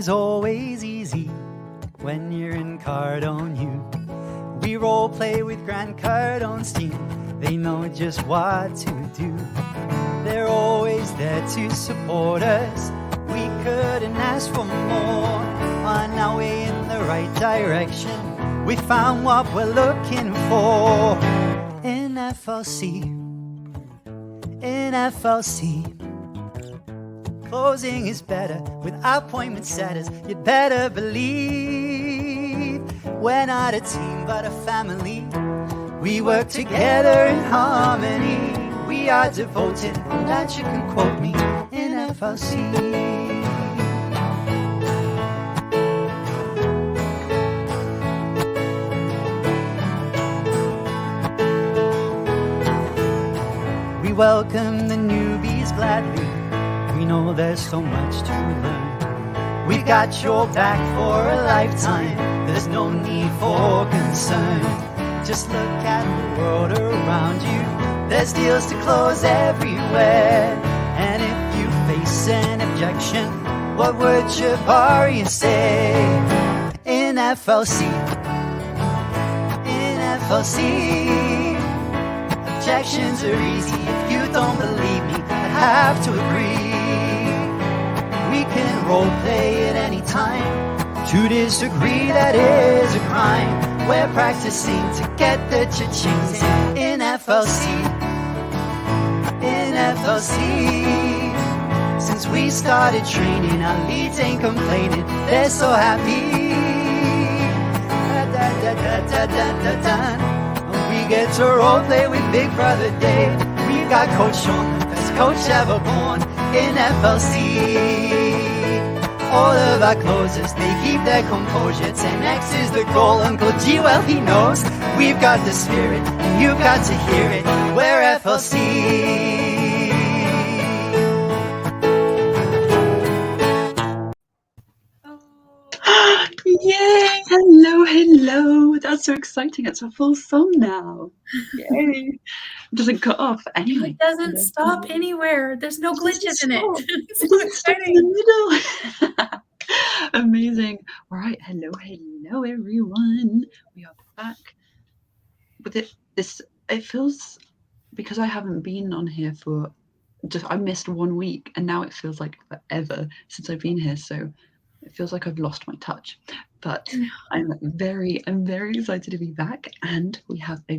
is always easy when you're in Cardone U. We role play with Grand Cardone's team. They know just what to do. They're always there to support us. We couldn't ask for more. On our way in the right direction, we found what we're looking for. In FLC, in FLC. Closing is better with appointment setters. You'd better believe we're not a team but a family. We work together in harmony. We are devoted, on that you can quote me, in FLC. We welcome the newbies gladly. We know there's so much to learn. We got your back for a lifetime. There's no need for concern. Just look at the world around you. There's deals to close everywhere. And if you face an objection, what would Jabari say? In FLC, in FLC, objections are easy. If you don't believe me, I have to agree. We can role play at any time. To disagree, that is a crime. We're practicing to get the cha-chings in FLC, in FLC. Since we started training, our leads ain't complaining. They're so happy. We get to role play with Big Brother Dave. We've got Coach Sean, the best coach ever born in FLC. All of our closers, they keep their composure. 10x is the goal, Uncle G, well he knows. We've got the spirit, and you've got to hear it. We're FLC. Yay! Hello, hello. That's so exciting. It's a full song now. Yay. It doesn't cut off anyway. It doesn't stop anywhere. There's no glitches in it. It doesn't stop in the middle. Amazing. All right. Hello, hello, everyone. We are back with it. It feels, because I haven't been on here for I missed 1 week, and now it feels like forever since I've been here. So it feels like I've lost my touch, but I'm very excited to be back, and we have a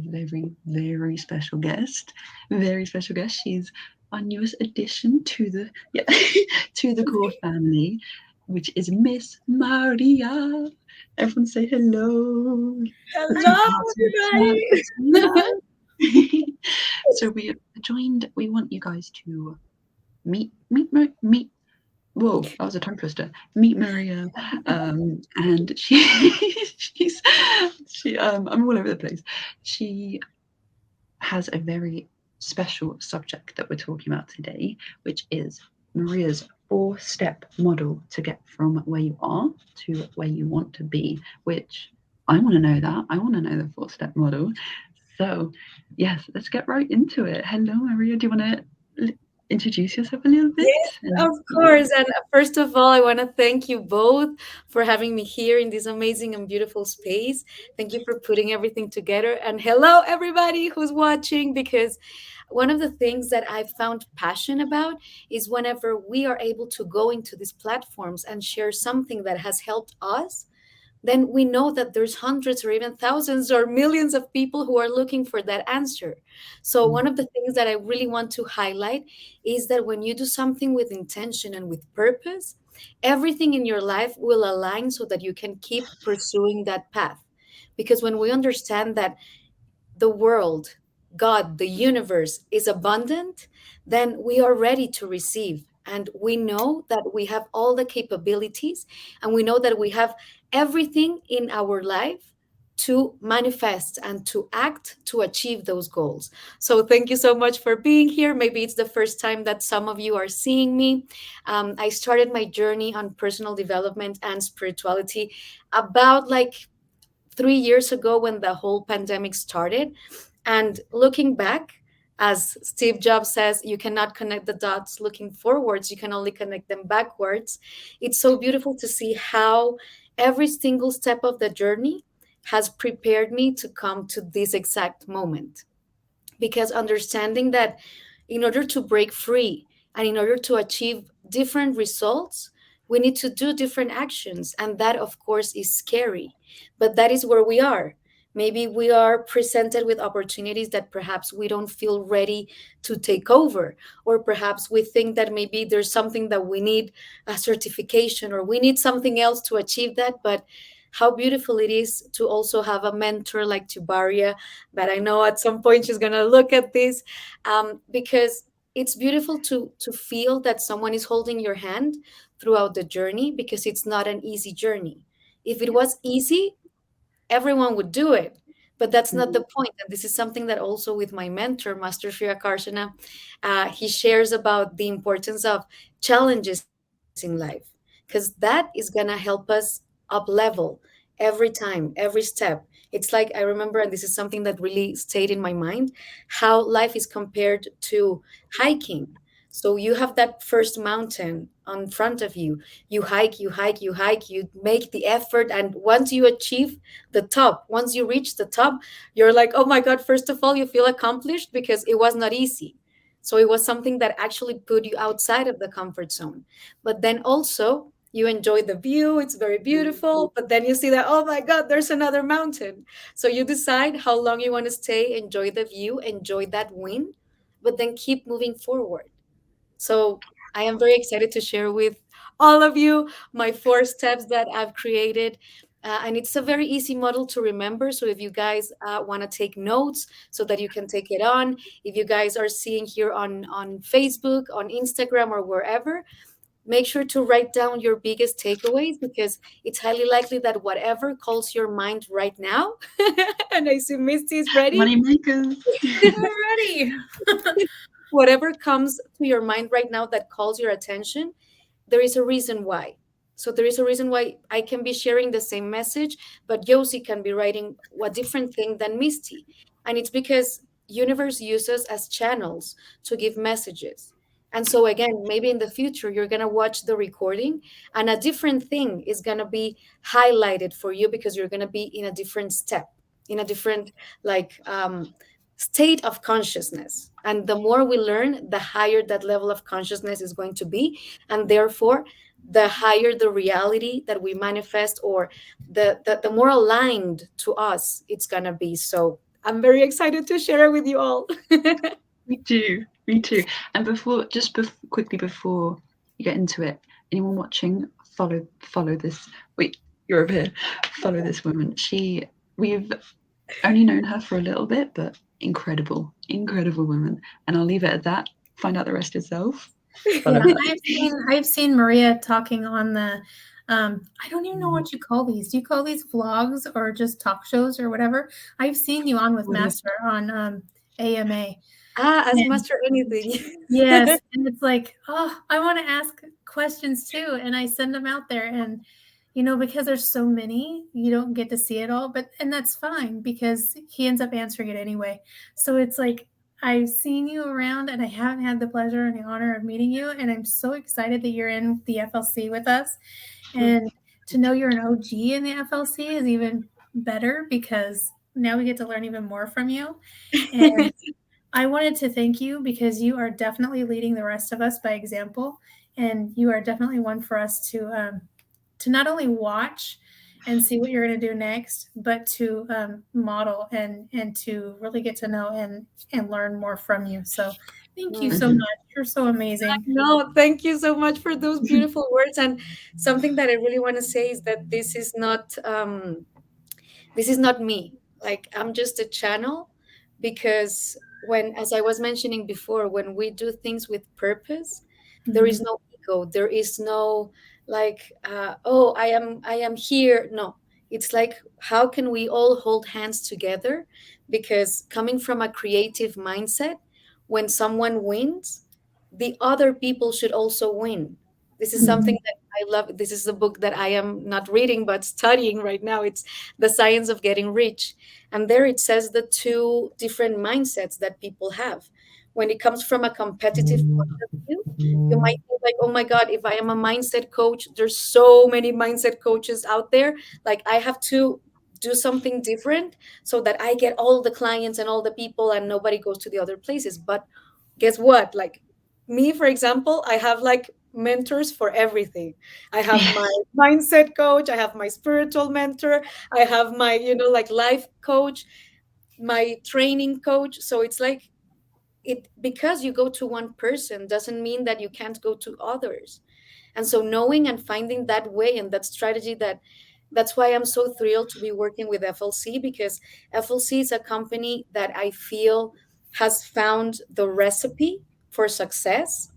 very special guest. Very special guest. She's our newest addition to the to the core family, which is Miss Maria. Everyone say hello. Hello, everybody. So we want you guys to meet. Whoa, that was a tongue twister. Meet Maria, and I'm all over the place. She has a very special subject that we're talking about today, which is Maria's 4-step model to get from where you are to where you want to be, which I want to know that. I want to know the 4-step model. So yes, let's get right into it. Hello, Maria. Do you want to introduce yourself a little bit? Yes, of course. And first of all, I want to thank you both for having me here in this amazing and beautiful space. Thank you for putting everything together. And hello, everybody who's watching, because one of the things that I found passion about is whenever we are able to go into these platforms and share something that has helped us, then we know that there's hundreds or even thousands or millions of people who are looking for that answer. So one of the things that I really want to highlight is that when you do something with intention and with purpose, everything in your life will align so that you can keep pursuing that path. Because when we understand that the world, God, the universe is abundant, then we are ready to receive. And we know that we have all the capabilities, and we know that we have everything in our life to manifest and to act to achieve those goals. So thank you so much for being here. Maybe it's the first time that some of you are seeing me. I started my journey on personal development and spirituality about 3 years ago when the whole pandemic started. And looking back, As Steve Jobs says, you cannot connect the dots looking forwards, you can only connect them backwards. It's so beautiful to see how every single step of the journey has prepared me to come to this exact moment. Because understanding that in order to break free and in order to achieve different results, we need to do different actions. And that, of course, is scary. But that is where we are. Maybe we are presented with opportunities that perhaps we don't feel ready to take over. Or perhaps we think that maybe there's something that we need a certification or we need something else to achieve that. But how beautiful it is to also have a mentor like Tibaria, that I know at some point she's gonna look at this, because it's beautiful to feel that someone is holding your hand throughout the journey, because it's not an easy journey. If it was easy, everyone would do it, but that's not the Mhm. point. And this is something that also with my mentor, Master Shriya Karshana, he shares about the importance of challenges in life, because that is going to help us up level every time, every step. It's like I remember, and this is something that really stayed in my mind, how life is compared to hiking. So you have that first mountain on front of you. You hike, you hike, you hike, you make the effort. And once you achieve the top, once you reach the top, you're like, oh my God, first of all, you feel accomplished because it was not easy. So it was something that actually put you outside of the comfort zone. But then also, you enjoy the view, it's very beautiful. But then you see that, oh my God, there's another mountain. So you decide how long you want to stay, enjoy the view, enjoy that win, but then keep moving forward. So I am very excited to share with all of you my 4 steps that I've created. And it's a very easy model to remember. So if you guys want to take notes so that you can take it on, if you guys are seeing here on Facebook, on Instagram, or wherever, make sure to write down your biggest takeaways, because it's highly likely that whatever calls your mind right now, and I see Misty is ready, Money makers. Already. whatever comes to your mind right now that calls your attention, there is a reason why. So there is a reason why I can be sharing the same message, but Josie can be writing a different thing than Misty. And it's because universe uses as channels to give messages. And so again, maybe in the future you're gonna watch the recording and a different thing is gonna be highlighted for you, because you're gonna be in a different step, in a different like state of consciousness. And the more we learn, the higher that level of consciousness is going to be, and therefore the higher the reality that we manifest, or the more aligned to us it's gonna be. So I'm very excited to share it with you all. Me too. Me too. And quickly before you get into it, anyone watching, follow this. Wait, you're over here. Follow this woman. We've only known her for a little bit, but incredible woman. And I'll leave it at that. Find out the rest yourself. Follow Yeah, her. I've seen Maria talking on the I don't even know what you call these. Do you call these vlogs or just talk shows or whatever? I've seen you on with Master on AMA. Ask And Master anything. yes, and it's like, oh, I want to ask questions too, and I send them out there, and because there's so many, you don't get to see it all, and that's fine because he ends up answering it anyway. So it's like I've seen you around, and I haven't had the pleasure and the honor of meeting you, and I'm so excited that you're in the FLC with us, and to know you're an OG in the FLC is even better because now we get to learn even more from you, and I wanted to thank you because you are definitely leading the rest of us by example, and you are definitely one for us to not only watch and see what you're going to do next, but to model and to really get to know and learn more from you. So, thank you so Mhm. much. You're so amazing. No, thank you so much for those beautiful words. And something that I really want to say is that this is not me. Like I'm just a channel, because when, as I was mentioning before, when we do things with purpose, there is Mhm. no ego, there is no like oh, I am here. No, it's like how can we all hold hands together, because coming from a creative mindset, when someone wins, the other people should also win. This is something Mhm. that I love. This is a book that I am not reading but studying right now. It's The Science of Getting Rich. And there it says the two different mindsets that people have. When it comes from a competitive point of view, you might think like, oh my God, if I am a mindset coach, there's so many mindset coaches out there. Like I have to do something different so that I get all the clients and all the people and nobody goes to the other places. But guess what? Like me, for example, I have like mentors for everything. I have my mindset coach, I have my spiritual mentor, I have my, like life coach, my training coach. So it's like it because you go to one person doesn't mean that you can't go to others. And so knowing and finding that way and that strategy, that's why I'm so thrilled to be working with FLC, because FLC is a company that I feel has found the recipe for success.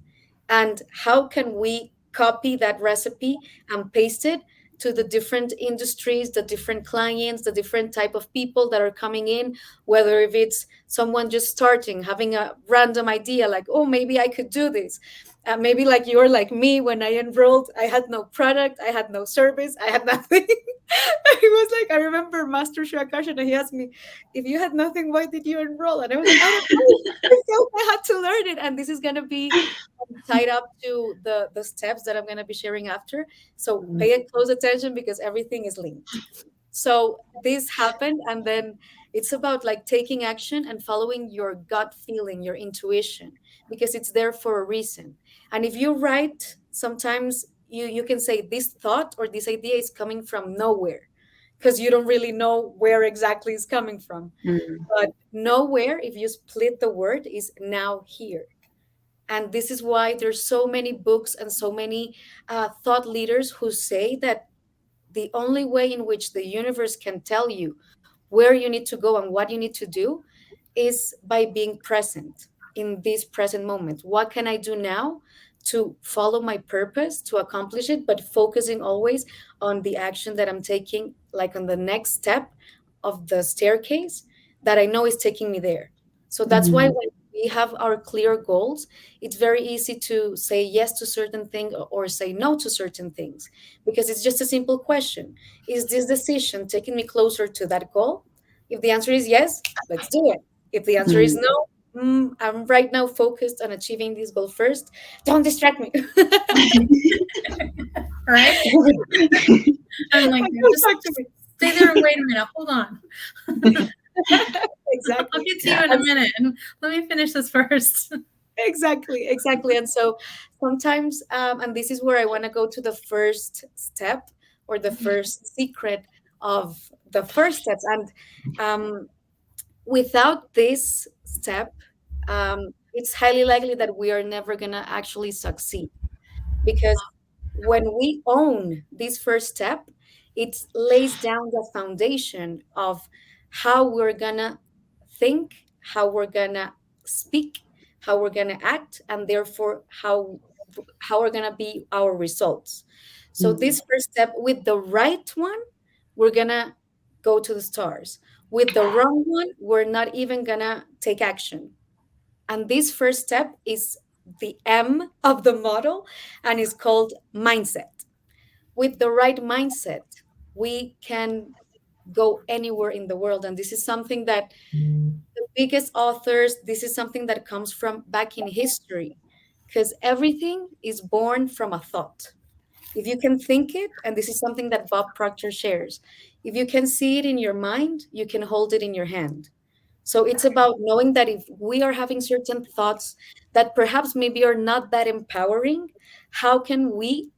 And how can we copy that recipe and paste it to the different industries, the different clients, the different type of people that are coming in, whether if it's someone just starting, having a random idea like, oh, maybe I could do this. Maybe like you're like me. When I enrolled, I had no product, I had no service, I had nothing. He was like, I remember Master Shakash, and he asked me, if you had nothing, why did you enroll? And I was like, I don't know. I felt I had to learn it. And this is going to be tied up to the steps that I'm going to be sharing after. So pay it close attention because everything is linked. So this happened, and then it's about like taking action and following your gut feeling, your intuition, because it's there for a reason. And if you write, sometimes you can say this thought or this idea is coming from nowhere because you don't really know where exactly it's coming from. Mm. But nowhere, if you split the word, is now here. And this is why there's so many books and so many thought leaders who say that the only way in which the universe can tell you where you need to go and what you need to do is by being present in this present moment. What can I do now to follow my purpose, to accomplish it, but focusing always on the action that I'm taking, like on the next step of the staircase that I know is taking me there. So that's why Mhm. when we have our clear goals, it's very easy to say yes to certain things or say no to certain things, because it's just a simple question. Is this decision taking me closer to that goal? If the answer is yes, let's do it. If the answer is Mm. no, I'm right now focused on achieving this goal first. Don't distract me. Right? I'm like, Don't just talk to me. stay there and wait a minute. Hold on. I'll Exactly. get to you in a And minute. And let me finish this first. exactly. And so sometimes, and this is where I want to go to the first step or the first secret of the first steps. And without this step, it's highly likely that we are never going to actually succeed, because when we own this first step, it lays down the foundation of how we're gonna think, how we're gonna speak, how we're gonna act, and therefore how are gonna be our results. So Mm. this first step, with the right one, we're gonna go to the stars. With the wrong one, we're not even gonna take action. And this first step is the M of the model and is called mindset. With the right mindset, we can go anywhere in the world. And this is something that the biggest authors, this is something that comes from back in history, because everything is born from a thought. If you can think it, and this is something that Bob Proctor shares, if you can see it in your mind, you can hold it in your hand. So it's about knowing that if we are having certain thoughts that perhaps maybe are not that empowering, how can we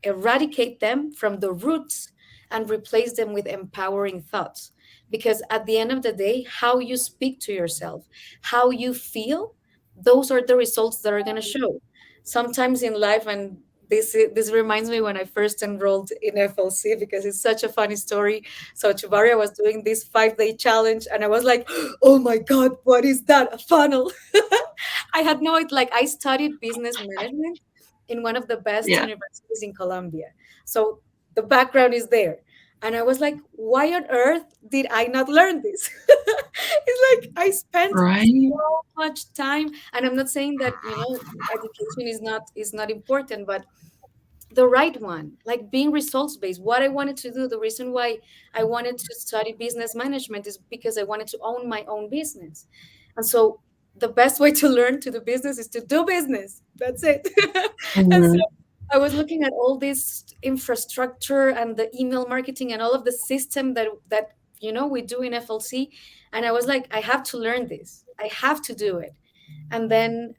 eradicate them from the roots and replace them with empowering thoughts? Because at the end of the day, how you speak to yourself, how you feel, those are the results that are going to show. Sometimes in life, and this reminds me when I first enrolled in FLC, because it's such a funny story. So Chubaria was doing this 5-day challenge, and I was like, oh my God, what is that? A funnel. I had no idea. Like, I studied business management in one of the best Yeah. universities in Colombia. So the background is there. And I was like, why on earth did I not learn this? It's like I spent Right? so much time. And I'm not saying that, education is not important, but the right one, like being results based. What I wanted to do, the reason why I wanted to study business management is because I wanted to own my own business. And so the best way to learn to do business is to do business. That's it. And so Mhm. I was looking at all this infrastructure and the email marketing and all of the system that we do in FLC, and I was like, I have to learn this. I have to do it. And then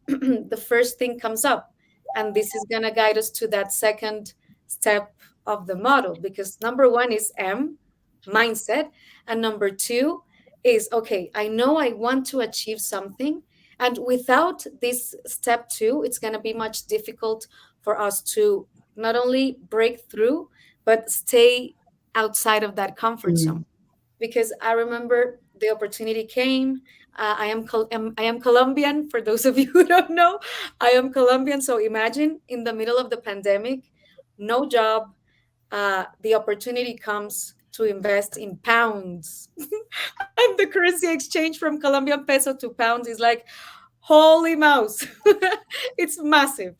the first thing comes up, and this is going to guide us to that second step of the model, because number one is mindset, and number two is, okay, I know I want to achieve something, and without this step two, it's going to be much difficult for us to not only break through but stay outside of that comfort zone. Mhm. Because I remember the opportunity came. I am Colombian. For those of you who don't know, I am Colombian. So imagine, in the middle of the pandemic, no job. The opportunity comes to invest in pounds, and the currency exchange from Colombian peso to pounds is like, holy mouse. It's massive.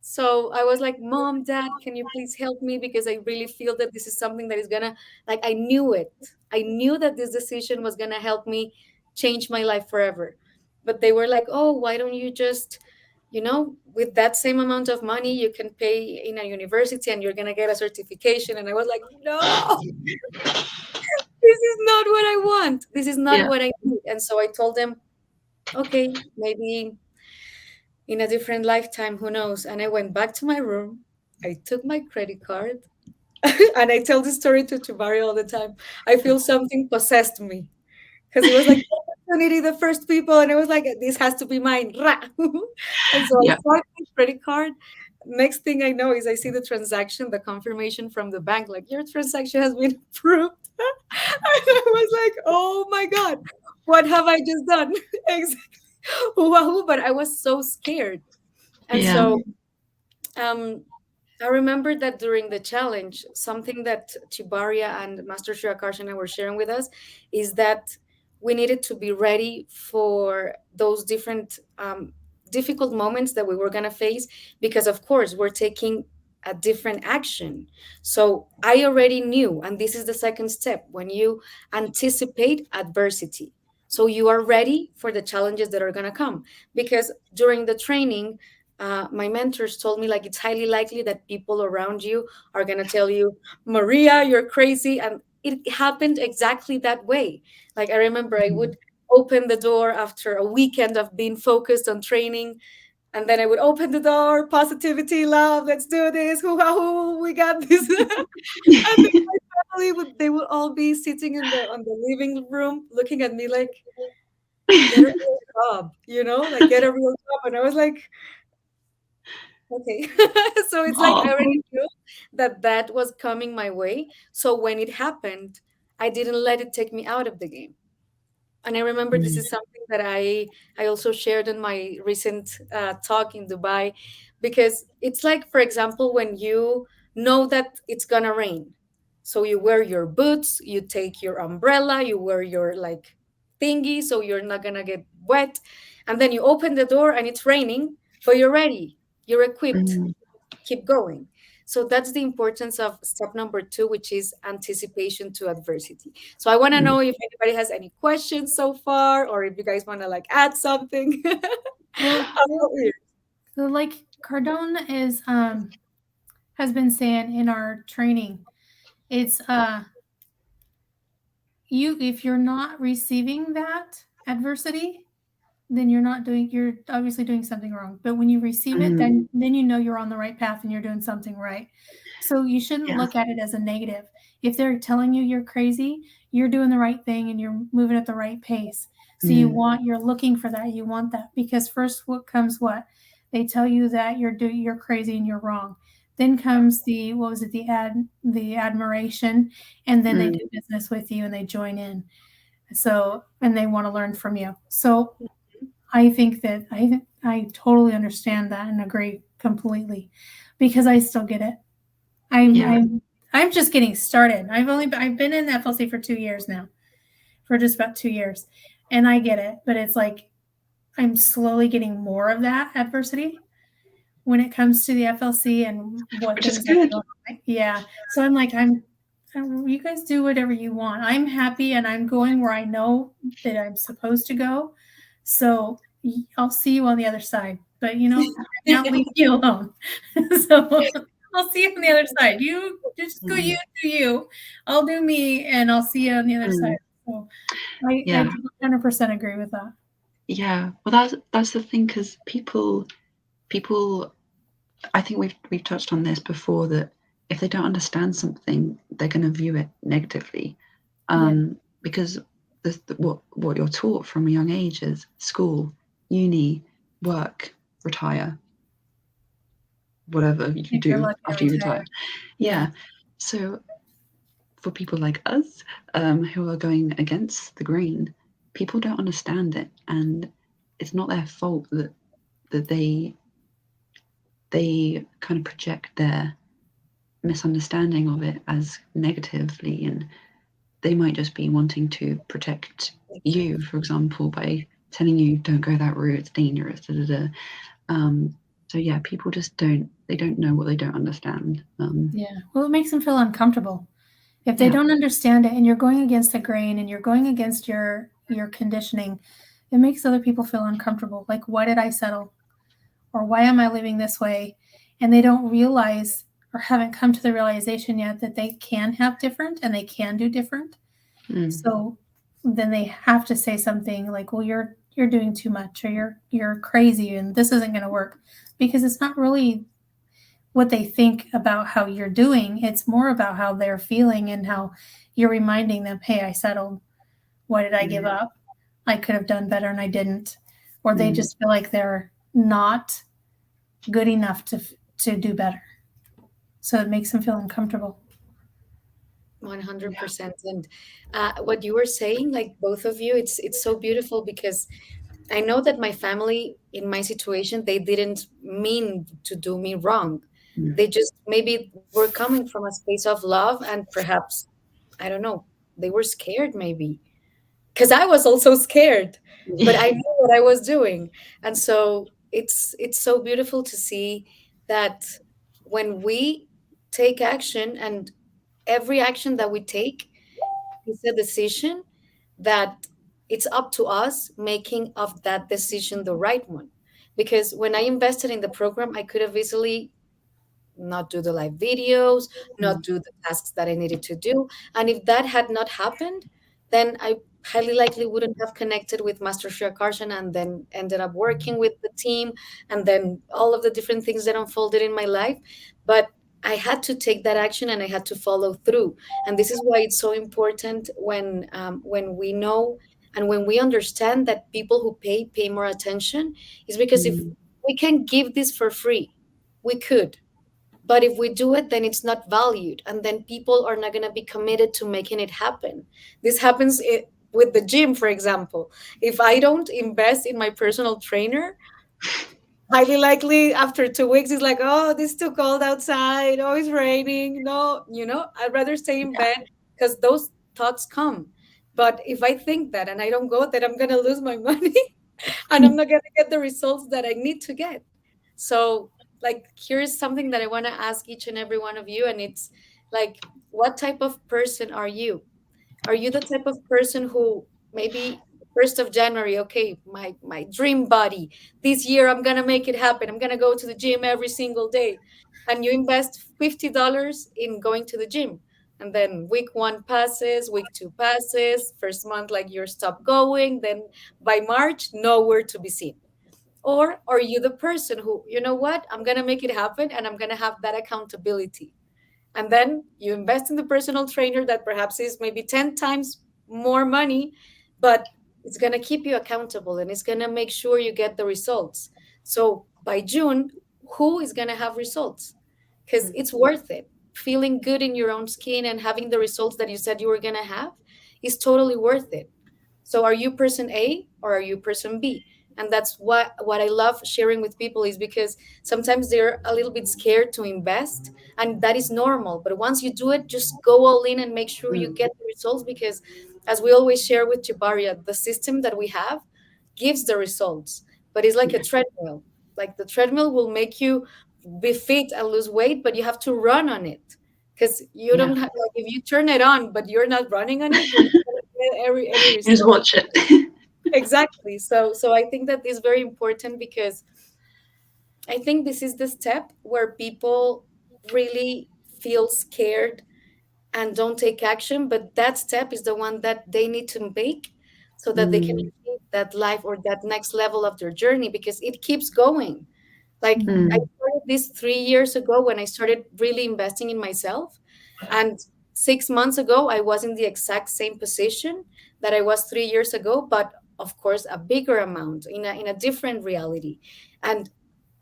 So I was like, Mom, Dad, can you please help me, because I really feel that this is something that is gonna, like, I knew it. I knew that this decision was gonna help me change my life forever. But they were like, oh, why don't you just, with that same amount of money, you can pay in a university and you're gonna get a certification. And I was like, no, this is not what I want. This is not Yeah. what I need. And so I told them, okay, maybe in a different lifetime, who knows? And I went back to my room. I took my credit card, and I tell this story to Chubari all the time. I feel something possessed me, because it was like opportunity, the first people, and it was like, this has to be mine. Rah! And so I Yeah. swiped my credit card. Next thing I know is I see the transaction, the confirmation from the bank, like, your transaction has been approved. And I was like, oh my God, what have I just done? Exactly. Wahoo, but I was so scared. And Yeah. so um, I remember that during the challenge, something that Chibaria and Master Shirakarshana were sharing with us is that we needed to be ready for those different difficult moments that we were going to face, because, of course, we're taking a different action. So I already knew, and this is the second step, when you anticipate adversity. So you are ready for the challenges that are going to come. Because during the training, my mentors told me, like, it's highly likely that people around you are going to tell you, Maria, you're crazy. And it happened exactly that way. Like, I remember I would open the door after a weekend of being focused on training, and then I would open the door, positivity, love, let's do this, hoo ha hoo, we got this. And then my family they would all be sitting in the on the living room looking at me like, get a real job, like, get a real job. And I was like, okay. So it's like, Aw. I already knew that that was coming my way. So when it happened, I didn't let it take me out of the game. And I remember this Mm. is something that I also shared in my recent talk in Dubai, because it's like, for example, when you know that it's gonna rain, so you wear your boots, you take your umbrella, you wear your, like, thingy, so you're not gonna get wet, and then you open the door and it's raining, but you're ready, you're equipped, Mm. keep going. So that's the importance of step number two, which is anticipation to adversity. So I want to Mm. know if anybody has any questions so far, or if you guys want to, like, add something. Well, I'm all ears. so like Cardone has been saying in our training, it's you if you're not receiving that adversity, then you're obviously doing something wrong. But when you receive it, Mhm. then you know you're on the right path and you're doing something right. So you shouldn't Yeah. look at it as a negative. If they're telling you you're crazy, you're doing the right thing and you're moving at the right pace. So Mm. you're looking for that. You want that, because first what comes what? They tell you that you're crazy and you're wrong. Then comes the what was it, the admiration, and then they Mm. do business with you and they join in. So and they want to learn from you. So I think that I totally understand that and agree completely, because I still get it. I'm Yeah. I'm I'm just getting started. I've been in FLC for 2 years now, for just about 2 years, and I get it. But it's like I'm slowly getting more of that adversity, when it comes to the FLC and what which is things are good. going on. Yeah. So I'm like, you guys do whatever you want. I'm happy and I'm going where I know that I'm supposed to go. So I'll see you on the other side. But right now leave me alone. So I'll see you on the other side. You just go, Mm, you do you. I'll do me, and I'll see you on the other mm, side. So I yeah, do 100% agree with that. yeah. Well, that's the thing, because people, I think we've touched on this before, that if they don't understand something, they're going to view it negatively, Yeah, because what you're taught from a young age is school, uni, work, retire, whatever you if you're do lucky to after you retire. retire. Yeah, Yeah. So for people like us, who are going against the grain, people don't understand it, and it's not their fault that they kind of project their misunderstanding of it as negatively, and they might just be wanting to protect you, Exactly. for example, by telling you don't go that route, it's dangerous, da, da, da. Um, so yeah, people just don't know what they don't understand. yeah. Well, it makes them feel uncomfortable if they Yeah. don't understand it, and you're going against the grain, and you're going against your conditioning. It makes other people feel uncomfortable. Like, why did I settle? Or why am I living this way? And they don't realize or haven't come to the realization yet that they can have different and they can do different. Mm, So then they have to say something like, well, you're doing too much, or you're crazy and this isn't going to work, because it's not really what they think about how you're doing. It's more about how they're feeling and how you're reminding them, hey, I settled. What did I give mm, up? I could have done better and I didn't. Or they mm. just feel like they're not good enough to do better. So it makes them feel uncomfortable. 100%. And what you were saying, like both of you, it's so beautiful because I know that my family in my situation, they didn't mean to do me wrong. Mm. They just maybe were coming from a space of love, and perhaps, I don't know, they were scared maybe. Because I was also scared, but I knew what I was doing. And so it's so beautiful to see that when we take action, and every action that we take is a decision, that it's up to us making of that decision the right one. Because when I invested in the program, I could have easily not do the live videos, not Mm, do the tasks that I needed to do. And if that had not happened, then I highly likely wouldn't have connected with Master Shreya Karshan, and then ended up working with the team, and then all of the different things that unfolded in my life. But I had to take that action and I had to follow through. And this is why it's so important when we know and when we understand that people who pay more attention, is because if mm, we can give this for free, we could, but if we do it, then it's not valued. And then people are not going to be committed to making it happen. This happens with the gym, for example. If I don't invest in my personal trainer, highly likely after 2 weeks, it's like, oh, this is too cold outside. Oh, it's raining. No, I'd rather stay in yeah. bed, because those thoughts come. But if I think that and I don't go, then I'm going to lose my money and I'm not going to get the results that I need to get. So, like, here's something that I want to ask each and every one of you. And it's like, what type of person are you? Are you the type of person who maybe 1st of January, okay, my dream body, this year I'm gonna make it happen. I'm gonna go to the gym every single day. And you invest $50 in going to the gym. And then week one passes, week two passes, first month like you're stop going, then by March, nowhere to be seen. Or are you the person who, you know what, I'm gonna make it happen and I'm gonna have that accountability? And then you invest in the personal trainer that perhaps is maybe 10 times more money, but it's going to keep you accountable and it's going to make sure you get the results. So by June, who is going to have results? Because it's worth it. Feeling good in your own skin and having the results that you said you were going to have is totally worth it. So are you person A or are you person B? And that's what I love sharing with people, is because sometimes they're a little bit scared to invest, and that is normal. But once you do it, just go all in and make sure you Mm, get the results, because as we always share with Chibaria, the system that we have gives the results, but it's like a yeah. treadmill. Like the treadmill will make you be fit and lose weight, but you have to run on it, because you Yeah. don't have, like, if you turn it on but you're not running on it, you're not going to get any Just result. watch it. Exactly. So I think that is very important, because I think this is the step where people really feel scared and don't take action, but that step is the one that they need to make so that they can Mm, achieve that life or that next level of their journey, because it keeps going. Like, I mm, started this 3 years ago when I started really investing in myself. And 6 months ago, I was in the exact same position that I was 3 years ago, but of course, a bigger amount in a different reality. And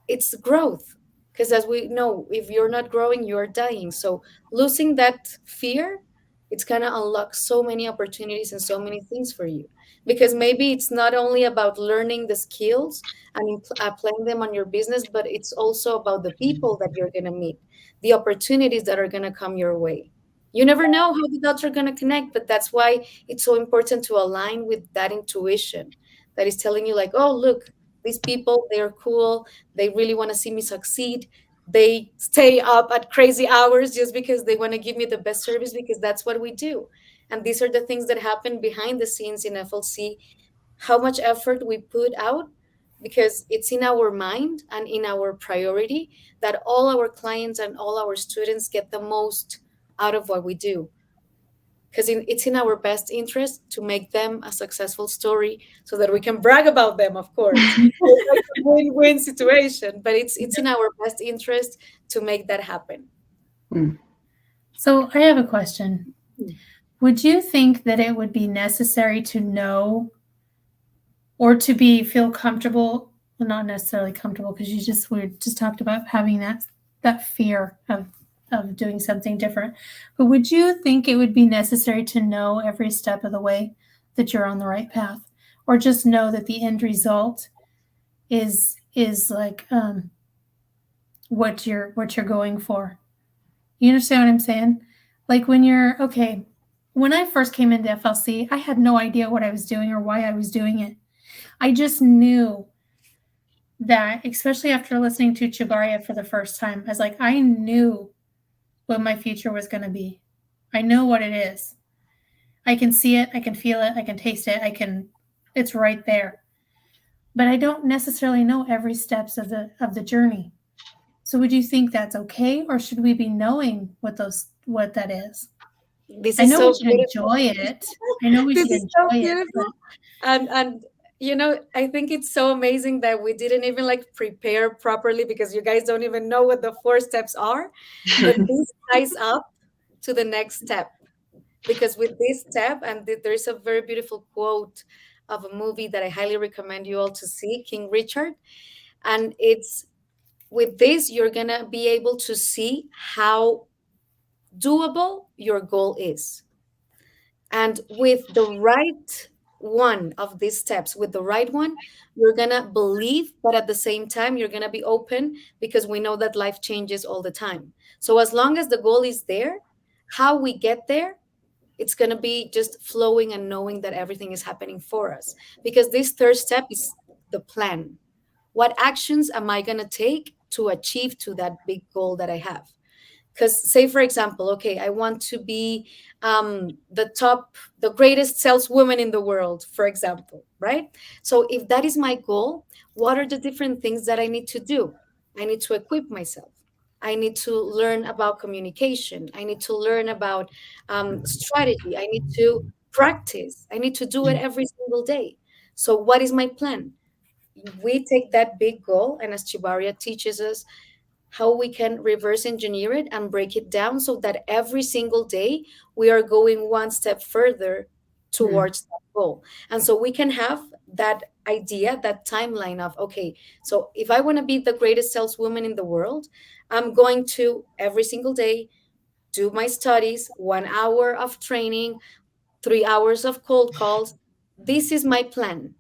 it's growth, because as we know, if you're not growing, you're dying. So losing that fear, it's going to unlock so many opportunities and so many things for you, because maybe it's not only about learning the skills and applying them on your business, but it's also about the people that you're going to meet, the opportunities that are going to come your way. You never know how the dots are going to connect, but that's why it's so important to align with that intuition that is telling you, like, oh, look, these people, they're cool, they really want to see me succeed. They stay up at crazy hours just because they want to give me the best service, because that's what we do. And these are the things that happen behind the scenes in FLC, how much effort we put out, because it's in our mind and in our priority that all our clients and all our students get the most out of what we do, because it's in our best interest to make them a successful story so that we can brag about them, of course. It's like a win-win situation, but it's in our best interest to make that happen. mm. So I have a question. Would you think that it would be necessary to know or to be feel comfortable, well, not necessarily comfortable, because we just talked about having that fear of doing something different. But would you think it would be necessary to know every step of the way that you're on the right path, or just know that the end result is like what you're going for? You understand what I'm saying? Like when you're okay. When I first came into FLC, I had no idea what I was doing or why I was doing it. I just knew that, especially after listening to Chibaria for the first time, I was like, I knew what my future was going to be. I know what it is. I can see it, I can feel it, I can taste it, it's right there. But I don't necessarily know every steps of the journey. So would you think that's okay, or should we be knowing what that is? This I is know we so should beautiful. enjoy it. I know we This should is so enjoy it, beautiful. but And I think it's so amazing that we didn't even like prepare properly, because you guys don't even know what the 4 steps are. But this ties up to the next step, because with this step, and there's a very beautiful quote of a movie that I highly recommend you all to see, King Richard. And it's, with this, you're gonna be able to see how doable your goal is. And with the right one of these steps, with the right one, you're going to believe, but at the same time, you're going to be open, because we know that life changes all the time. So as long as the goal is there, how we get there, it's going to be just flowing and knowing that everything is happening for us. Because this third step is the plan. What actions am I going to take to achieve to that big goal that I have? Because, say, for example, okay, I want to be the greatest saleswoman in the world, for example, right? So if that is my goal, what are the different things that I need to do? I need to equip myself. I need to learn about communication. I need to learn about strategy. I need to practice. I need to do it every single day. So what is my plan? We take that big goal, and as Chibaria teaches us, how we can reverse engineer it and break it down so that every single day we are going one step further towards that goal. And so we can have that idea, that timeline of, okay, so if I want to be the greatest saleswoman in the world, I'm going to every single day do my studies, 1 hour of training, 3 hours of cold calls. This is my plan.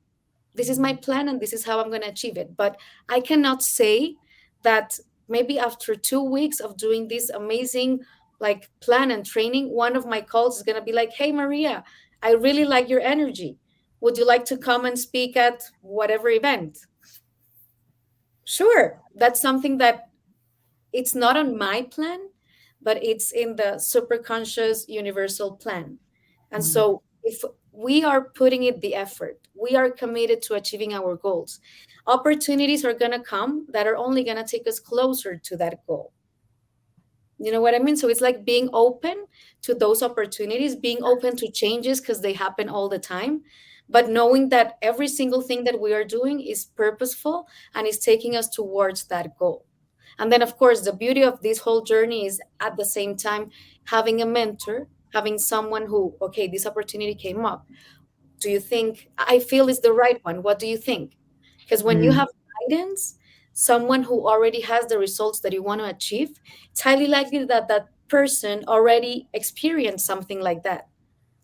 This is my plan, and this is how I'm going to achieve it. But I cannot say that maybe after 2 weeks of doing this amazing like plan and training, one of my calls is going to be like, hey, Maria, I really like your energy. Would you like to come and speak at whatever event? Sure, that's something that it's not on my plan, but it's in the superconscious universal plan. And Mm, so if we are putting it the effort, we are committed to achieving our goals, opportunities are going to come that are only going to take us closer to that goal. You know what I mean? So it's like being open to those opportunities, being open to changes because they happen all the time, but knowing that every single thing that we are doing is purposeful and is taking us towards that goal. And then, of course, the beauty of this whole journey is at the same time having a mentor, having someone who, okay, this opportunity came up. Do you think I feel is the right one? What do you think? Because when you mm, have guidance, someone who already has the results that you want to achieve, it's highly likely that that person already experienced something like that.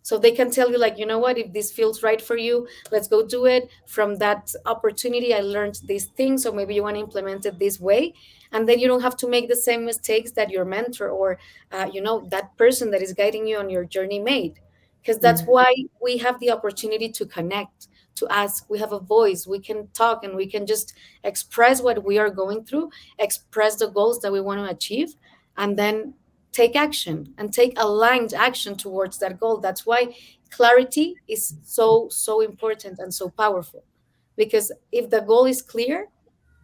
So they can tell you, like, you know what, if this feels right for you, let's go do it. From that opportunity, I learned these things. So maybe you want to implement it this way. And then you don't have to make the same mistakes that your mentor or, that person that is guiding you on your journey made. Because that's mm, why we have the opportunity to connect, to ask. We have a voice. We can talk and we can just express what we are going through, express the goals that we want to achieve, and then take action and take aligned action towards that goal. That's why clarity is so, so important and so powerful. Because if the goal is clear,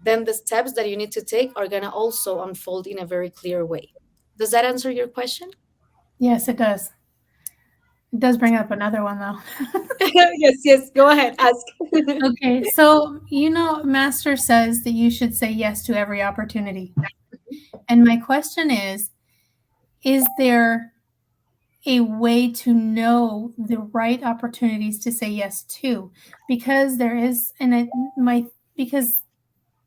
then the steps that you need to take are going to also unfold in a very clear way. Does that answer your question? Yes, it does. It does bring up another one though. Yes, yes. Go ahead, ask. Okay, so Master says that you should say yes to every opportunity. And my question is there a way to know the right opportunities to say yes to? Because there is, and it, my, because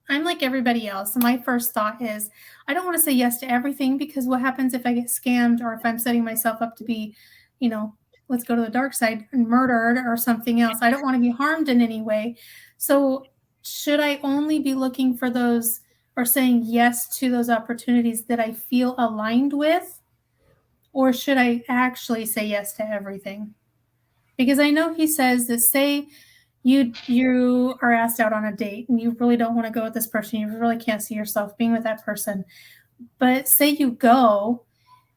I'm like everybody else. My first thought is I don't want to say yes to everything because what happens if I get scammed or if I'm setting myself up to be, you know, let's go to the dark side and murdered or something else. I don't want to be harmed in any way. So, should I only be looking for those or saying yes to those opportunities that I feel aligned with? Or should I actually say yes to everything? Because I know he says that say you are asked out on a date and you really don't want to go with this person, you really can't see yourself being with that person. But say you go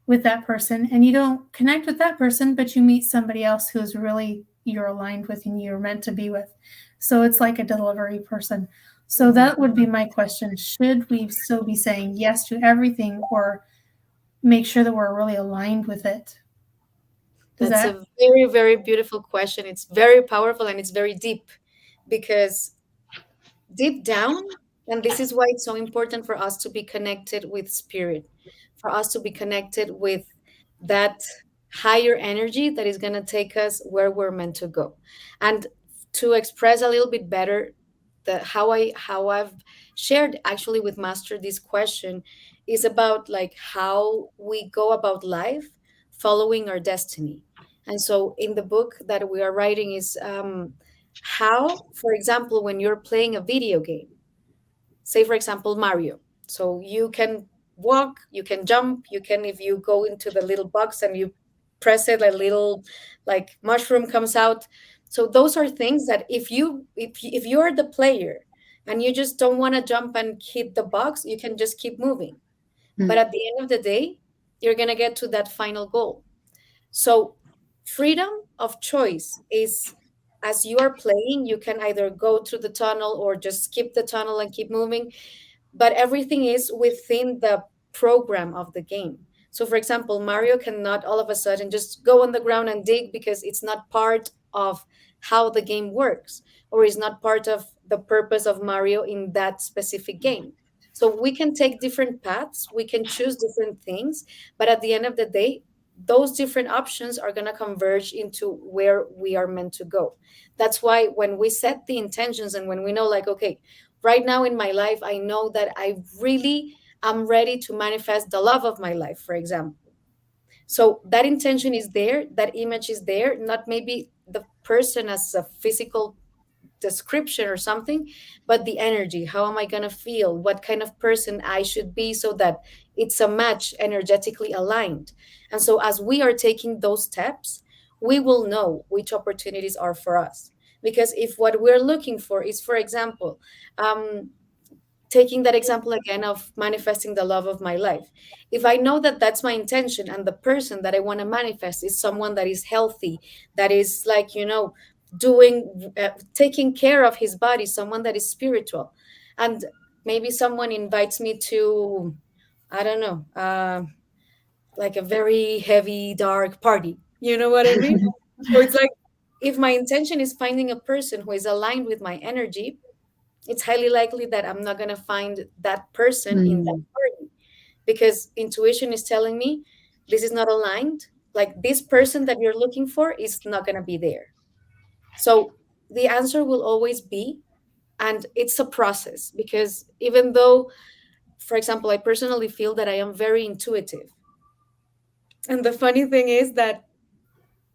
with that person and you don't connect with that person, but you meet somebody else who's really you're aligned with and you're meant to be with. So it's like a delivery person. So Mhm. that would be my question. Should we still be saying yes to everything or make sure that we're really aligned with it? Does That's that a very, very beautiful question. It's very powerful and it's very deep because deep down, and this is why it's so important for us to be connected with spirit, for us to be connected with that higher energy that is going to take us where we're meant to go. And to express a little bit better the how I've shared actually with Master this question is about like how we go about life following our destiny. And so in the book that we are writing is how, for example, when you're playing a video game, say, for example, Mario. So you can walk, you can jump, you can, if you go into the little box and you press it, a little like mushroom comes out. So those are things that if you're the player and you just don't want to jump and hit the box, you can just keep moving. But mm, at the end of the day, you're going to get to that final goal. So, freedom of choice is as you are playing, you can either go through the tunnel or just skip the tunnel and keep moving, but everything is within the program of the game. So, for example, Mario cannot all of a sudden just go on the ground and dig because it's not part of how the game works or is not part of the purpose of Mario in that specific game. So, we can take different paths, we can choose different things, but at the end of the day, those different options are going to converge into where we are meant to go. That's why when we set the intentions and when we know, like, okay, right now in my life, I know that I really am ready to manifest the love of my life, for example. So that intention is there, that image is there, not maybe the person as a physical description or something, but the energy. How am I going to feel? What kind of person I should be so that it's a match, energetically aligned. And so as we are taking those steps, we will know which opportunities are for us. Because if what we're looking for is, for example, um, taking that example again of manifesting the love of my life, if I know that that's my intention and the person that I want to manifest is someone that is healthy, that is like, doing taking care of his body, someone that is spiritual, and maybe someone invites me to, I don't know, like a very heavy dark party, you know what I mean? So it's like, if my intention is finding a person who is aligned with my energy, it's highly likely that I'm not going to find that person in that Mm, party, because intuition is telling me this is not aligned. Like, this person that you're looking for is not going to be there. So the answer will always be, and it's a process, because even though, for example, I personally feel that I am very intuitive. And the funny thing is that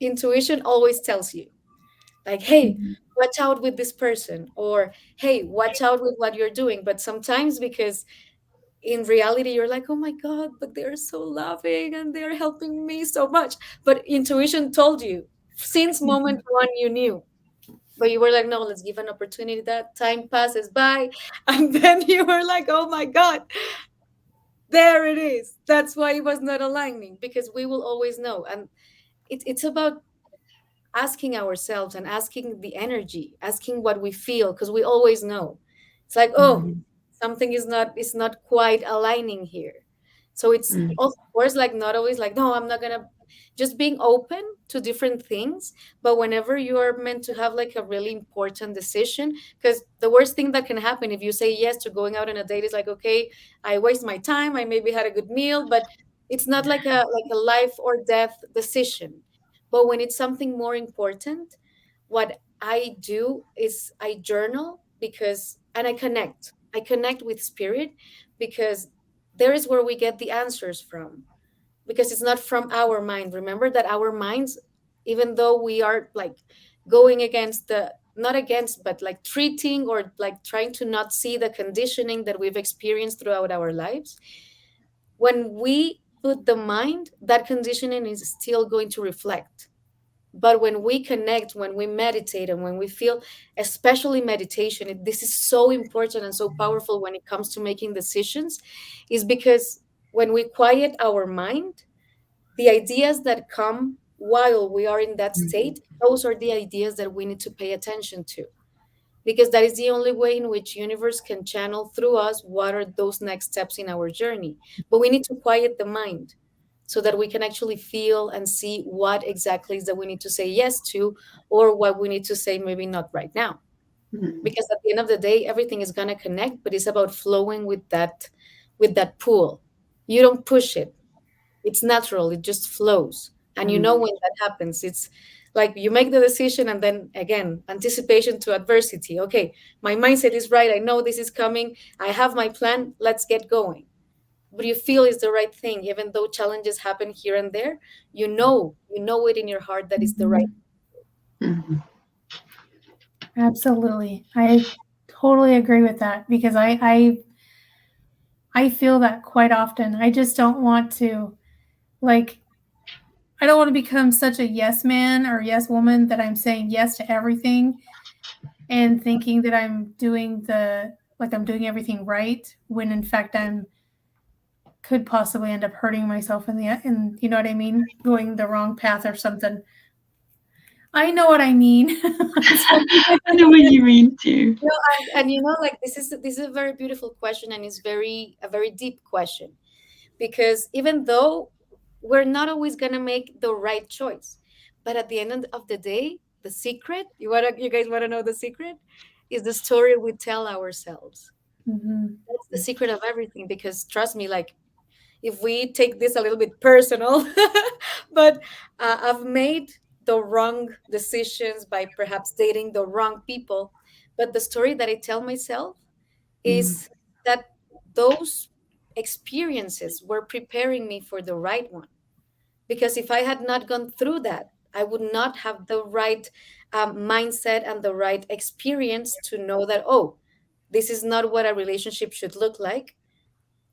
intuition always tells you, like, hey, mm, watch out with this person, or hey, watch out with what you're doing. But sometimes, because in reality you're like, oh my god, but they're so loving and they're helping me so much, but intuition told you since moment one, you knew, but you were like, no, let's give an opportunity. That time passes by and then you were like, oh my god, there it is. That's why it was not aligning, because we will always know. And it's about asking ourselves and asking the energy, asking what we feel, because we always know. It's like, oh, mm, something is not quite aligning here. So it's, mm, of course, like, not always like, no, I'm not gonna, just being open to different things. But whenever you are meant to have like a really important decision, because the worst thing that can happen if you say yes to going out on a date is like, okay, I waste my time, I maybe had a good meal, but it's not like a life or death decision. But when it's something more important, what I do is I journal, because, and I connect with spirit, because there is where we get the answers from, because it's not from our mind. Remember that our minds, even though we are like going against the, not against, but like treating or like trying to not see the conditioning that we've experienced throughout our lives, when we put the mind, that conditioning is still going to reflect. But when we connect, when we meditate, and when we feel, especially meditation, this is so important and so powerful when it comes to making decisions, is because when we quiet our mind, the ideas that come while we are in that mm, state, those are the ideas that we need to pay attention to, because that is the only way in which universe can channel through us what are those next steps in our journey. But we need to quiet the mind so that we can actually feel and see what exactly is that we need to say yes to, or what we need to say maybe not right now. mm, Because at the end of the day, everything is going to connect, but it's about flowing with that pool. You don't push it, it's natural, it just flows. And mm. when that happens, it's like you make the decision, and then again, anticipation to adversity. Okay, my mindset is right, I know this is coming, I have my plan, let's get going. But you feel is the right thing, even though challenges happen here and there. You know it in your heart that is the right. Mhm. Mhm, Absolutely. I totally agree with that because I feel that quite often. I just don't want to like I don't want to become such a yes man or yes woman that I'm saying yes to everything and thinking that I'm doing everything right when in fact I'm could possibly end up hurting myself in you know what I mean, going the wrong path or something. I know what I mean. So, I know what you mean too. No, and like, this is a very beautiful question, and it's a very deep question, because even though we're not always gonna make the right choice, but at the end of the day, the secret, you guys wanna know the secret, is the story we tell ourselves. mhm. That's the secret of everything, because trust me, like, if we take this a little bit personal, but I've made the wrong decisions by perhaps dating the wrong people. But the story that I tell myself Mm, is that those experiences were preparing me for the right one. Because if I had not gone through that, I would not have the right mindset and the right experience to know that, oh, this is not what a relationship should look like.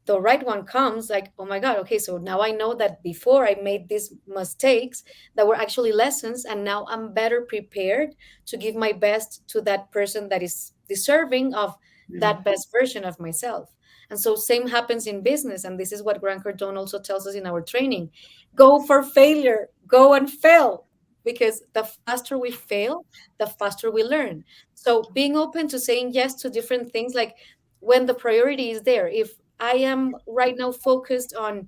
The right one comes like, oh my god, okay, so now I know that before I made these mistakes that were actually lessons, and now I'm better prepared to give my best to that person that is deserving of that best version of myself. And so same happens in business. And this is what Grant Cardone also tells us in our training. Go for failure, go and fail. Because the faster we fail, the faster we learn. So being open to saying yes to different things, like when the priority is there. If I am right now focused on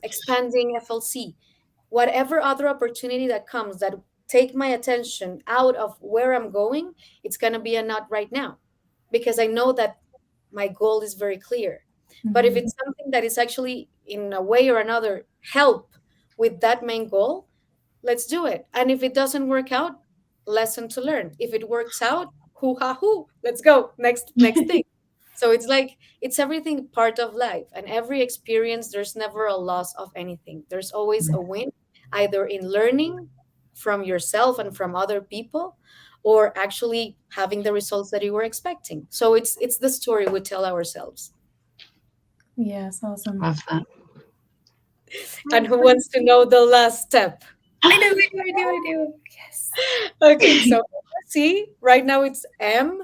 expanding FLC, whatever other opportunity that comes that take my attention out of where I'm going, it's going to be a not right now, because I know that my goal is very clear. But if it's something that is actually in a way or another help with that main goal, let's do it. And if it doesn't work out, lesson to learn. If it works out, hoo ha hoo, let's go. Next thing. So it's like it's everything part of life. And every experience, there's never a loss of anything. There's always a win, either in learning from yourself and from other people, or actually having the results that you were expecting. So it's the story we tell ourselves. Yes, awesome. Love that. And who wants to know the last step? I do, I do, I do, I do. Yes. Okay, so see, right now it's MAP,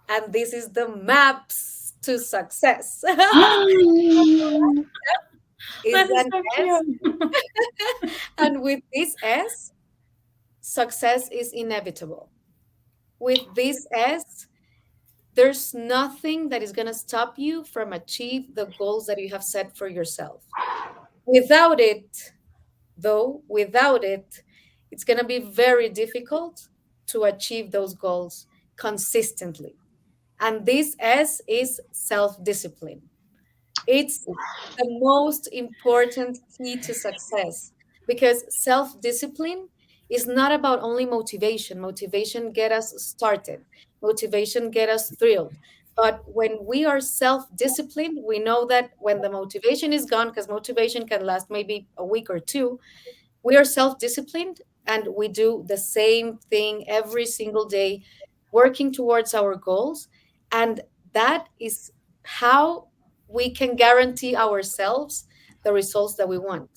and this is the maps to success. Is That is an so S, cute. and with this S, success is inevitable. With this S, there's nothing that is going to stop you from achieve the goals that you have set for yourself. Without it, though, without it, it's going to be very difficult to achieve those goals consistently. And this S is self-discipline. It's the most important key to success, because self-discipline is not about only motivation. Motivation get us started. Motivation get us thrilled. But when we are self-disciplined, we know that when the motivation is gone, because motivation can last maybe a week or two, we are self-disciplined and we do the same thing every single day, working towards our goals. And that is how we can guarantee ourselves the results that we want,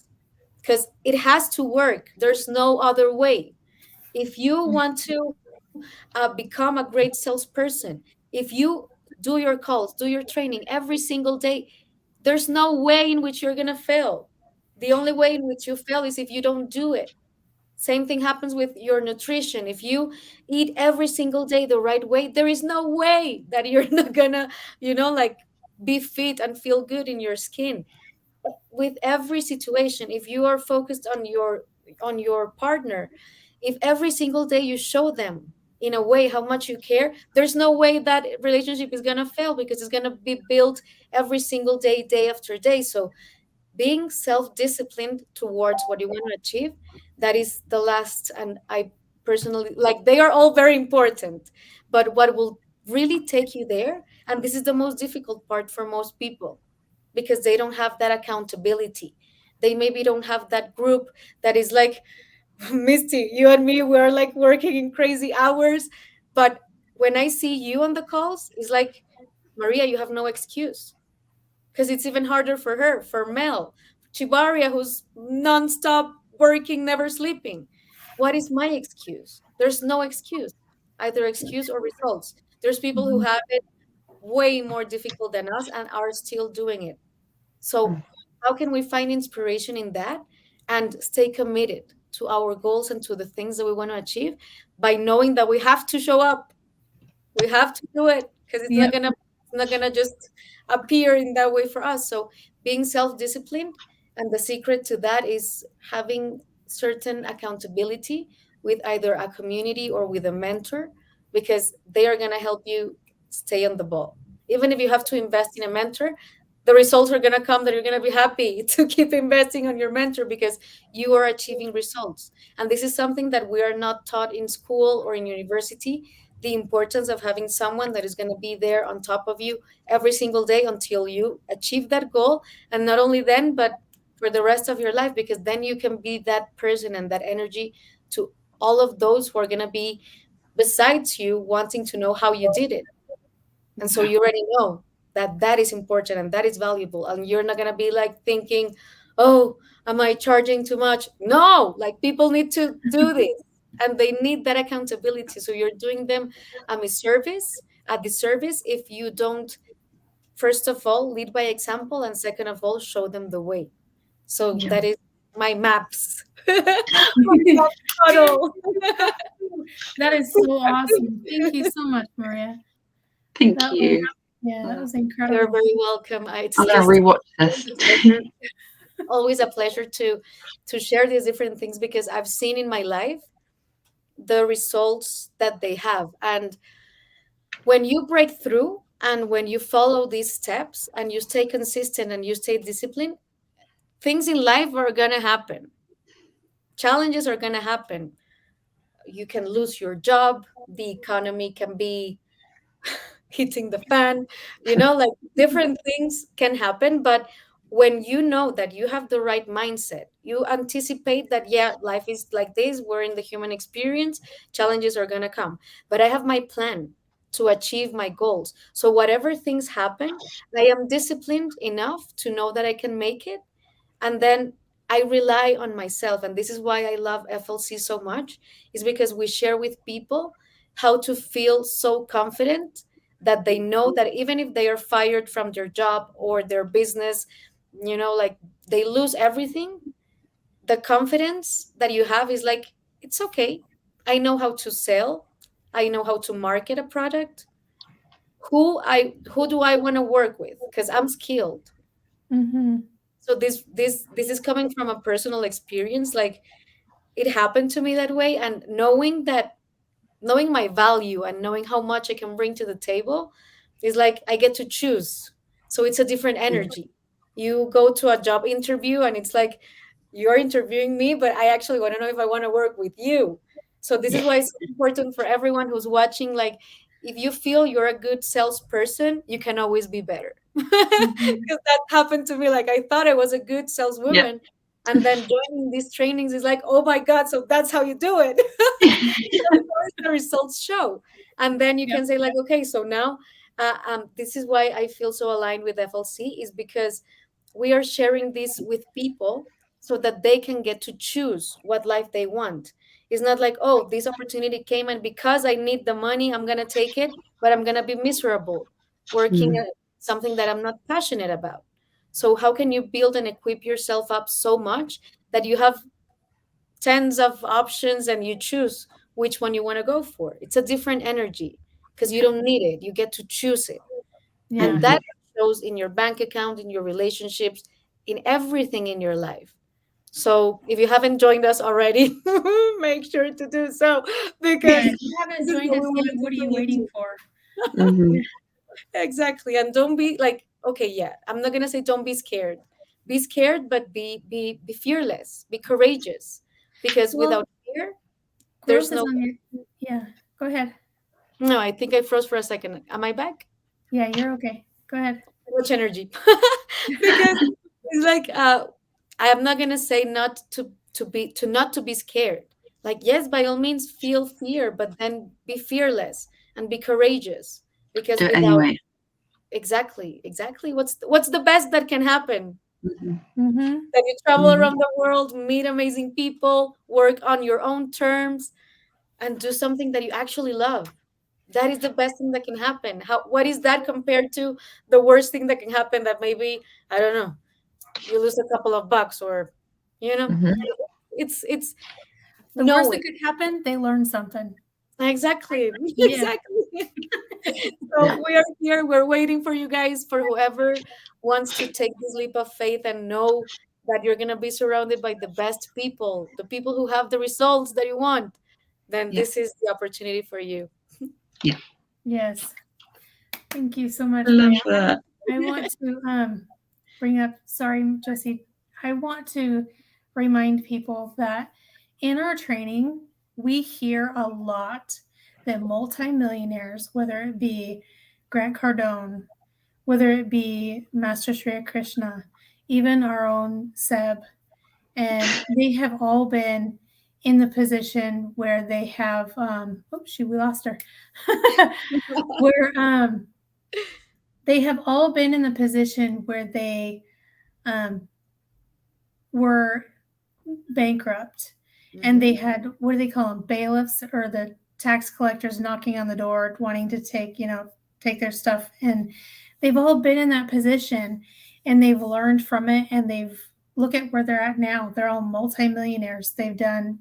because it has to work. There's no other way. If you want to become a great salesperson, if you do your calls, do your training every single day, there's no way in which you're going to fail. The only way in which you fail is if you don't do it. Same thing happens with your nutrition. If you eat every single day the right way, there is no way that you're not gonna, like be fit and feel good in your skin. With every situation, if you are focused on your partner, if every single day you show them in a way how much you care, there's no way that relationship is gonna fail, because it's gonna be built every single day, day after day. So being self-disciplined towards what you want to achieve, that is the last. And I personally, like, they are all very important, but what will really take you there, and this is the most difficult part for most people, because they don't have that accountability. They maybe don't have that group that is like Misty, you and me, we're like working in crazy hours, but when I see you on the calls, it's like, Maria, you have no excuse, because it's even harder for her, for Mel, Chibaria, who's nonstop working, never sleeping. What is my excuse? There's no excuse, either excuse or results. There's people who have it way more difficult than us and are still doing it. So, how can we find inspiration in that and stay committed to our goals and to the things that we want to achieve, by knowing that we have to show up, we have to do it, because Yep. it's not gonna just appear in that way for us. So being self-disciplined, and the secret to that is having certain accountability with either a community or with a mentor, because they are gonna help you stay on the ball. Even if you have to invest in a mentor, the results are gonna come that you're gonna be happy to keep investing on your mentor, because you are achieving results. And this is something that we are not taught in school or in university, the importance of having someone that is going to be there on top of you every single day until you achieve that goal. And not only then, but for the rest of your life, because then you can be that person and that energy to all of those who are going to be besides you, wanting to know how you did it. And so you already know that that is important and that is valuable. And you're not going to be like thinking, oh, am I charging too much? No, like, people need to do this. and they need that accountability. So you're doing them a disservice if you don't, first of all, lead by example, and second of all, show them the way. So Yeah. that is my maps. My map model. That is so awesome. Thank you so much, Maria. Thank That was, you. yeah, that was You're incredible. very welcome. It's I'm gonna just rewatch this. always a pleasure to share these different things, because I've seen in my life the results that they have. And when you break through and when you follow these steps and you stay consistent and you stay disciplined, things in life are going to happen. Challenges are going to happen. You can lose your job, the economy can be hitting the fan, like different things can happen. But when you know that you have the right mindset, you anticipate that, yeah, life is like this, we're in the human experience, challenges are going to come, but I have my plan to achieve my goals. So whatever things happen, I am disciplined enough to know that I can make it. And then I rely on myself, and this is why I love FLC so much, is because we share with people how to feel so confident that they know that even if they are fired from their job or their business, like they lose everything, the confidence that you have is like, it's okay, I know how to sell, I know how to market a product, who do I want to work with, because I'm skilled. Mm-hmm. So this is coming from a personal experience. Like, it happened to me that way, and knowing my value and knowing how much I can bring to the table is like I get to choose. So it's a different energy. You go to a job interview and it's like you're interviewing me, but I actually want to know if I want to work with you. So this is why it's so important for everyone who's watching. Like, if you feel you're a good salesperson, you can always be better. Mm-hmm. Because that happened to me. Like, I thought I was a good Yeah. saleswoman, and then joining these trainings is like, oh my God, so that's how you do it. Of course the results show. And then you Yep. can say like, okay, so now this is why I feel so aligned with FLC, is because we are sharing this with people so that they can get to choose what life they want. It's not like, oh, this opportunity came and because I need the money, I'm going to take it, but I'm going to be miserable working Mm. at something that I'm not passionate about. So how can you build and equip yourself up so much that you have tens of options and you choose which one you want to go for? It's a different energy because you don't need it. You get to choose it. Yeah. And that shows in your bank account, in your relationships, in everything in your life. So if you haven't joined us already, make sure to do so, Yeah. because If you haven't this is joined what us we want yet, to do what are for you you waiting too. for? Mhm. Exactly. And don't be like, okay, yeah, I'm not gonna say don't be scared. Be scared, but be fearless, be courageous. Because Well, without fear, there's growth is no. on your. Yeah. Go ahead. No, I think I froze for a second. Am I back? Yeah, you're okay. Go ahead. Too much energy. Because it's like I am not gonna say not to be scared. Like, yes, by all means feel fear, but then be fearless and be courageous. Because Do it without, anyway. exactly, what's the best that can happen? Mhm. Mm-hmm. That you travel Mhm. around the world, meet amazing people, work on your own terms, and do something that you actually love. That is the best thing that can happen. What is that compared to the worst thing that can happen, that maybe, I don't know, you lose a couple of bucks, or you know Mhm. it's The worst that knowing. could happen, they learn something. Exactly. Yeah. Exactly. Yeah. So we are here, we're waiting for you guys, for whoever wants to take this leap of faith and know that you're going to be surrounded by the best people, the people who have the results that you want. Then Yeah. this is the opportunity for you. Yeah. Yes. Thank you so I much, love Maria. that. I want to bring up, sorry, Jesse, I want to remind people that in our training, we hear a lot that multimillionaires, whether it be Grant Cardone, whether it be Master Shri Krishna, even our own Seb, and they have all been in the position where they have, we lost her, where they have all been in the position where they um, were bankrupt and they had, what do they call them, bailiffs, or the tax collectors knocking on the door wanting to take their stuff. And they've all been in that position, and they've learned from it, and they've look at where they're at now. They're all multimillionaires. They've done,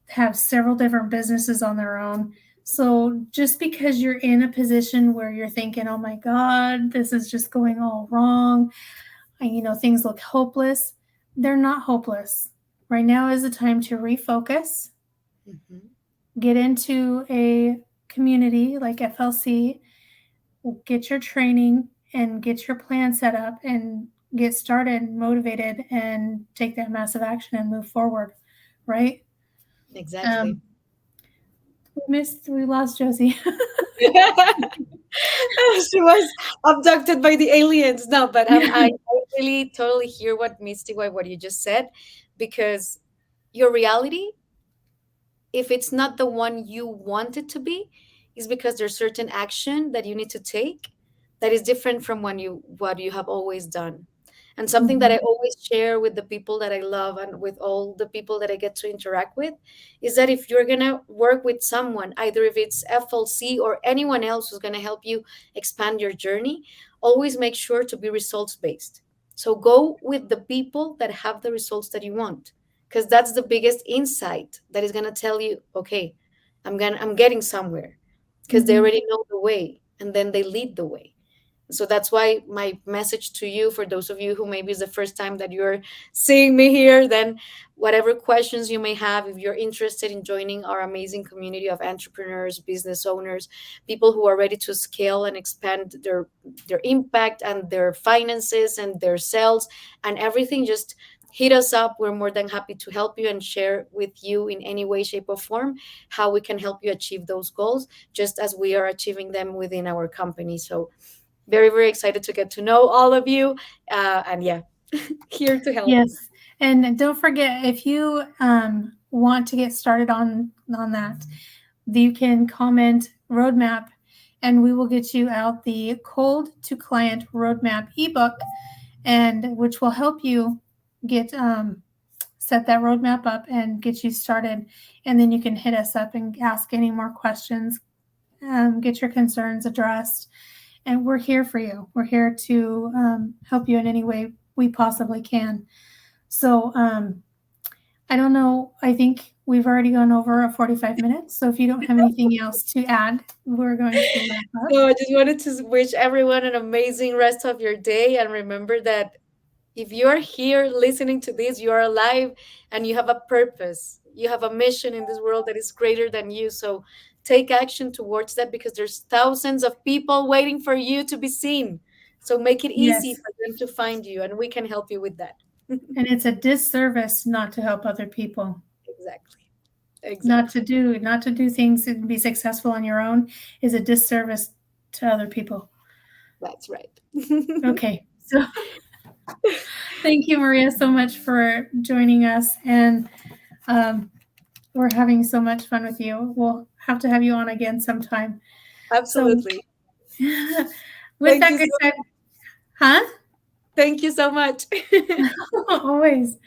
have several different businesses on their own. So just because you're in a position where you're thinking, oh my God, this is just going all wrong, and things look hopeless, they're not hopeless. Right now is the time to refocus, get into a community like FLC, get your training and get your plan set up and get started, motivated, and take that massive action and move forward, right? Exactly. We lost Josie. She was abducted by the aliens. No, but I really totally hear what you just said, because your reality, if it's not the one you want it to be, is because there's certain action that you need to take that is different from what you have always done. And something that I always share with the people that I love and with all the people that I get to interact with is that if you're going to work with someone, either if it's FLC or anyone else who's going to help you expand your journey, always make sure to be results based. So go with the people that have the results that you want, because that's the biggest insight that is going to tell you, okay, I'm getting somewhere, because they already know the way, and then they lead the way. So that's why my message to you, for those of you who maybe is the first time that you're seeing me here, then whatever questions you may have, if you're interested in joining our amazing community of entrepreneurs, business owners, people who are ready to scale and expand their impact and their finances and their sales and everything, just hit us up. We're more than happy to help you and share with you in any way, shape, or form how we can help you achieve those goals, just as we are achieving them within our company. So very, very excited to get to know all of you. And yeah, here to help. Yes. And don't forget, if you want to get started on that, you can comment roadmap, and we will get you out the cold to client roadmap ebook, and which will help you get set that roadmap up and get you started. And then you can hit us up and ask any more questions, get your concerns addressed. And we're here for you. We're here to help you in any way we possibly can. So I don't know. I think we've already gone over 45 minutes. So if you don't have anything else to add, we're going to wrap up. So I just wanted to wish everyone an amazing rest of your day. And remember that if you're here listening to this, you are alive and you have a purpose. You have a mission in this world that is greater than you. So take action towards that, because there's thousands of people waiting for you to be seen. So make it easy for them to find you, and we can help you with that. And it's a disservice not to help other people. Exactly. Not to do things and be successful on your own is a disservice to other people. That's right. Okay. So thank you, Maria, so much for joining us. And we're having so much fun with you. We'll have to have you on again sometime. Absolutely. So, with that being said, Thank you so much. Always.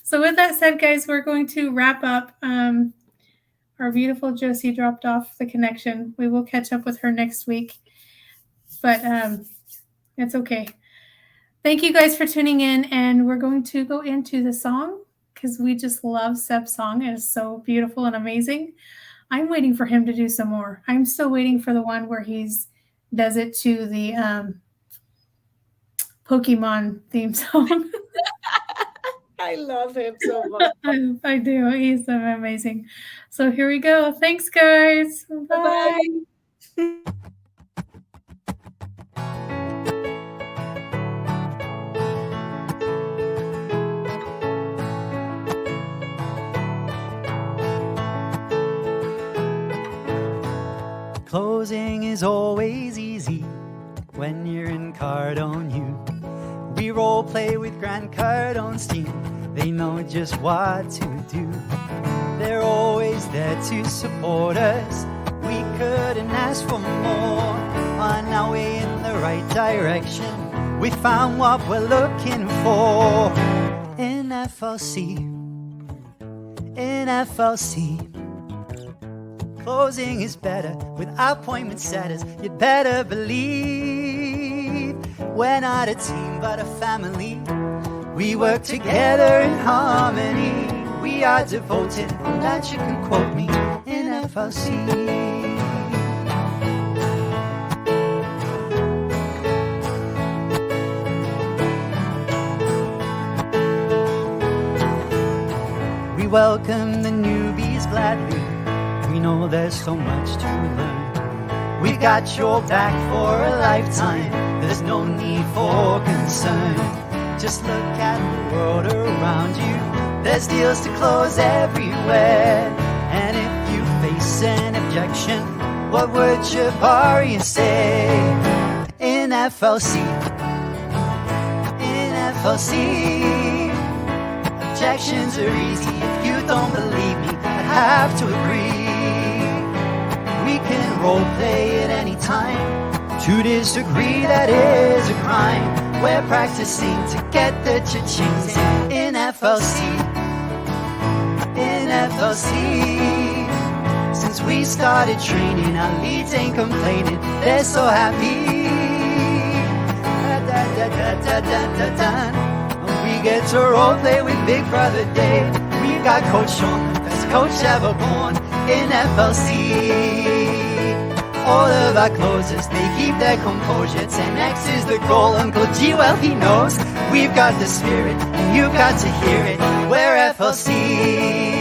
So with that said, guys, we're going to wrap up. Our beautiful Josie dropped off the connection. We will catch up with her next week, but it's okay. Thank you guys for tuning in, and we're going to go into the song, because we just love Seb's song. It is so beautiful and amazing. I'm waiting for him to do some more. I'm still waiting for the one where does it to the Pokemon theme song. I love him so much. I do. He's amazing. So here we go. Thanks, guys. Bye. Closing is always easy when you're in Cardone U. We role play with Grant Cardone's team. They know just what to do. They're always there to support us. We couldn't ask for more. On our way in the right direction, we found what we're looking for. In FLC, in FLC. Closing is better with appointment setters. You'd better believe we're not a team but a family. We work together in harmony. We are devoted, and that you can quote me, in FLC. We welcome the newbies gladly. We know there's so much to learn. We've got your back for a lifetime. There's no need for concern. Just look at the world around you. There's deals to close everywhere. And if you face an objection, what would Jabari say? In FLC, in FLC, objections are easy. If you don't believe me, I have to agree. We can role play at any time. To disagree, that is a crime. We're practicing to get the cha-chings in FLC, in FLC. Since we started training, our leads ain't complaining. They're so happy. We get to role play with Big Brother Dave. We've got Coach Sean, the best coach ever born, in FLC. All of our closers, they keep their composure. 10x is the goal, Uncle G, well he knows. We've got the spirit, and you've got to hear it. We're FLC.